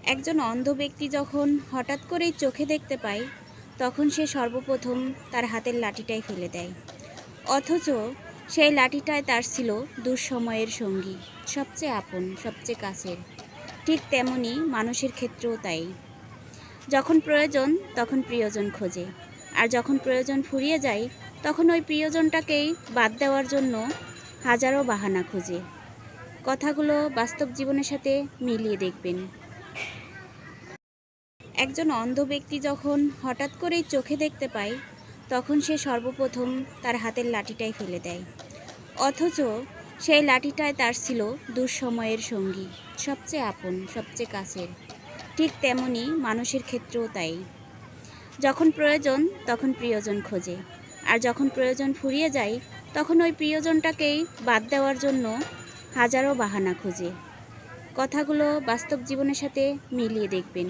একজন অন্ধ ব্যক্তি যখন হঠাৎ করেই চোখে দেখতে পায়, তখন সে সর্বপ্রথম তার হাতের লাঠিটাই ফেলে দেয়। অথচ সেই লাঠিটাই তার ছিল দুঃসময়ের সঙ্গী, সবচেয়ে আপন, সবচেয়ে কাছের। ঠিক তেমনি মানুষের ক্ষেত্রেও তাই। যখন প্রয়োজন তখন প্রিয়জন খোঁজে, আর যখন প্রয়োজন ফুরিয়ে যায় তখন ওই প্রিয়জনটাকেই বাদ দেওয়ার জন্য হাজারো বাহানা খোঁজে। কথাগুলো বাস্তব জীবনের সাথে মিলিয়ে দেখবেন। একজন অন্ধ ব্যক্তি যখন হঠাৎ করেই চোখে দেখতে পায়, তখন সে সর্বপ্রথম তার হাতের লাঠিটাই ফেলে দেয়। অথচ সেই লাঠিটাই তার ছিল দুঃসময়ের সঙ্গী, সবচেয়ে আপন, সবচেয়ে কাছের। ঠিক তেমনি মানুষের ক্ষেত্রেও তাই। যখন প্রয়োজন তখন প্রিয়জন খোঁজে, আর যখন প্রয়োজন ফুরিয়ে যায় তখন ওই প্রিয়জনটাকেই বাদ দেওয়ার জন্য হাজারো বাহানা খোঁজে। কথাগুলো বাস্তব জীবনের সাথে মিলিয়ে দেখবেন।